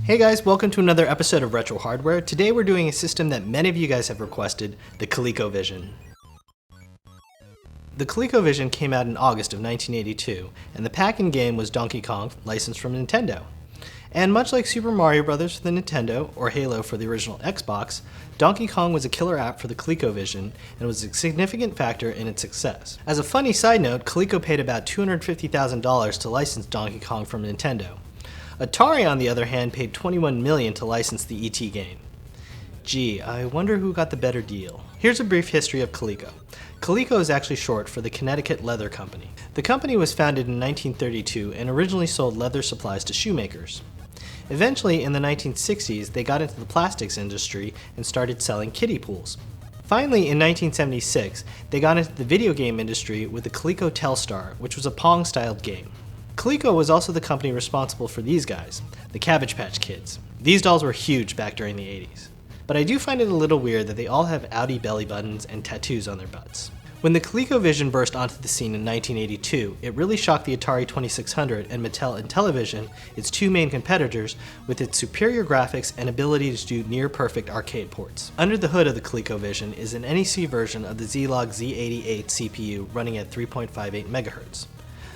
Hey guys, welcome to another episode of Retro Hardware. Today we're doing a system that many of you guys have requested, the ColecoVision. The ColecoVision came out in August of 1982, and the pack-in game was Donkey Kong, licensed from Nintendo. And much like Super Mario Bros. For the Nintendo, or Halo for the original Xbox, Donkey Kong was a killer app for the ColecoVision and was a significant factor in its success. As a funny side note, Coleco paid about $250,000 to license Donkey Kong from Nintendo. Atari, on the other hand, paid $21 million to license the ET game. Gee, I wonder who got the better deal. Here's a brief history of Coleco. Coleco is actually short for the Connecticut Leather Company. The company was founded in 1932 and originally sold leather supplies to shoemakers. Eventually, in the 1960s, they got into the plastics industry and started selling kiddie pools. Finally, in 1976, they got into the video game industry with the Coleco Telstar, which was a Pong-styled game. Coleco was also the company responsible for these guys, the Cabbage Patch Kids. These dolls were huge back during the 80s. But I do find it a little weird that they all have Audi belly buttons and tattoos on their butts. When the ColecoVision burst onto the scene in 1982, it really shocked the Atari 2600 and Mattel Intellivision, its two main competitors, with its superior graphics and ability to do near-perfect arcade ports. Under the hood of the ColecoVision is an NEC version of the Zilog Z88 CPU running at 3.58 MHz.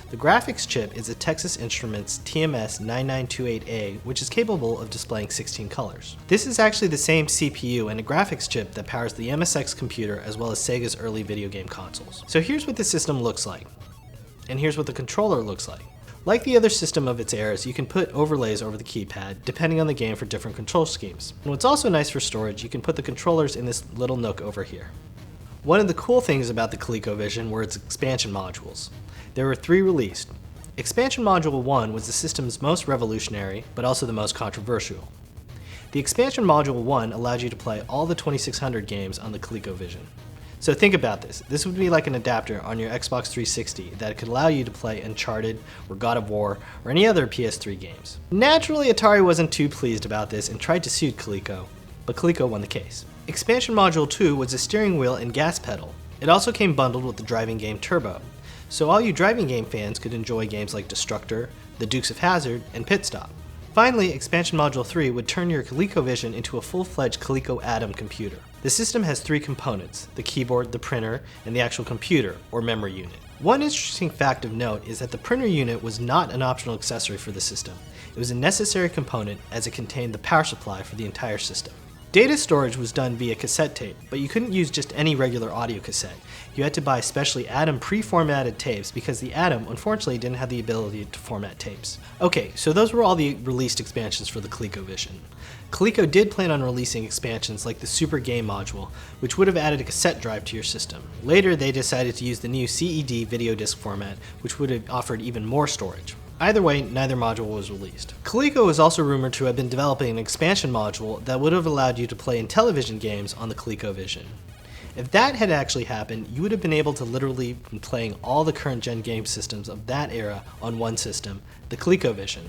The graphics chip is a Texas Instruments TMS9928A, which is capable of displaying 16 colors. This is actually the same CPU and a graphics chip that powers the MSX computer as well as Sega's early video game consoles. So here's what the system looks like, and here's what the controller looks like. Like the other system of its eras, you can put overlays over the keypad, depending on the game for different control schemes. And what's also nice for storage, you can put the controllers in this little nook over here. One of the cool things about the ColecoVision were its expansion modules. There were 3 released. Expansion Module 1 was the system's most revolutionary, but also the most controversial. The Expansion Module 1 allowed you to play all the 2600 games on the ColecoVision. So think about this. This would be like an adapter on your Xbox 360 that could allow you to play Uncharted or God of War or any other PS3 games. Naturally, Atari wasn't too pleased about this and tried to sue Coleco, but Coleco won the case. Expansion Module 2 was a steering wheel and gas pedal. It also came bundled with the driving game Turbo, so all you driving game fans could enjoy games like Destructor, The Dukes of Hazzard, and Pit Stop. Finally, Expansion Module 3 would turn your ColecoVision into a full-fledged Coleco Atom computer. The system has 3 components: the keyboard, the printer, and the actual computer, or memory unit. One interesting fact of note is that the printer unit was not an optional accessory for the system. It was a necessary component as it contained the power supply for the entire system. Data storage was done via cassette tape, but you couldn't use just any regular audio cassette. You had to buy specially Atom pre-formatted tapes because the Atom unfortunately didn't have the ability to format tapes. Okay, so those were all the released expansions for the ColecoVision. Coleco did plan on releasing expansions like the Super Game module, which would have added a cassette drive to your system. Later, they decided to use the new CED video disc format, which would have offered even more storage. Either way, neither module was released. Coleco was also rumored to have been developing an expansion module that would have allowed you to play Intellivision games on the ColecoVision. If that had actually happened, you would have been able to literally be playing all the current gen game systems of that era on one system, the ColecoVision.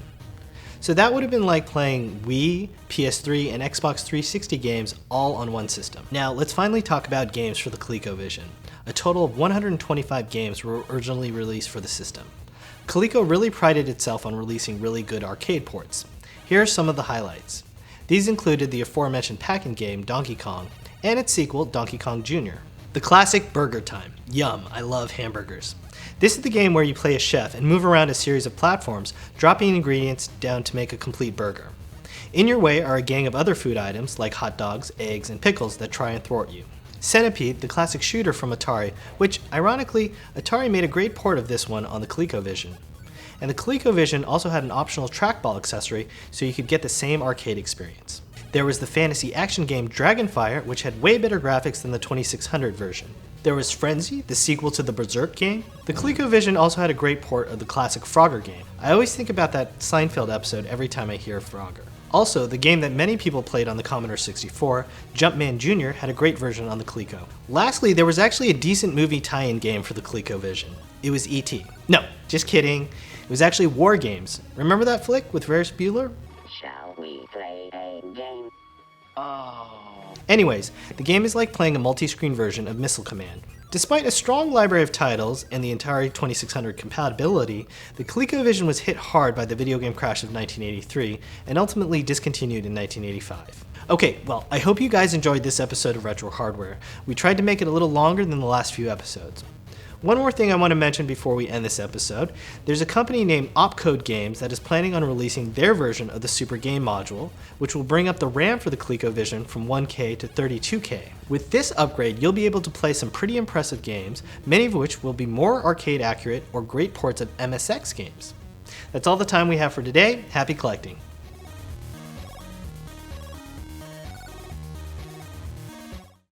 So that would have been like playing Wii, PS3, and Xbox 360 games all on one system. Now let's finally talk about games for the ColecoVision. A total of 125 games were originally released for the system. Coleco really prided itself on releasing really good arcade ports. Here are some of the highlights. These included the aforementioned pack-in game Donkey Kong and its sequel Donkey Kong Jr. The classic Burger Time. Yum, I love hamburgers. This is the game where you play a chef and move around a series of platforms, dropping ingredients down to make a complete burger. In your way are a gang of other food items like hot dogs, eggs, and pickles that try and thwart you. Centipede, the classic shooter from Atari, which, ironically, Atari made a great port of this one on the ColecoVision. And the ColecoVision also had an optional trackball accessory so you could get the same arcade experience. There was the fantasy action game Dragonfire, which had way better graphics than the 2600 version. There was Frenzy, the sequel to the Berserk game. The ColecoVision also had a great port of the classic Frogger game. I always think about that Seinfeld episode every time I hear Frogger. Also, the game that many people played on the Commodore 64, Jumpman Jr., had a great version on the Coleco. Lastly, there was actually a decent movie tie-in game for the ColecoVision. It was E.T. No, just kidding. It was actually War Games. Remember that flick with Ferris Bueller? Shall we play a game? Oh. Anyways, the game is like playing a multi-screen version of Missile Command. Despite a strong library of titles and the entire 2600 compatibility, the ColecoVision was hit hard by the video game crash of 1983 and ultimately discontinued in 1985. Okay, well, I hope you guys enjoyed this episode of Retro Hardware. We tried to make it a little longer than the last few episodes. One more thing I want to mention before we end this episode. There's a company named Opcode Games that is planning on releasing their version of the Super Game Module, which will bring up the RAM for the ColecoVision from 1K to 32K. With this upgrade, you'll be able to play some pretty impressive games, many of which will be more arcade accurate or great ports of MSX games. That's all the time we have for today. Happy collecting!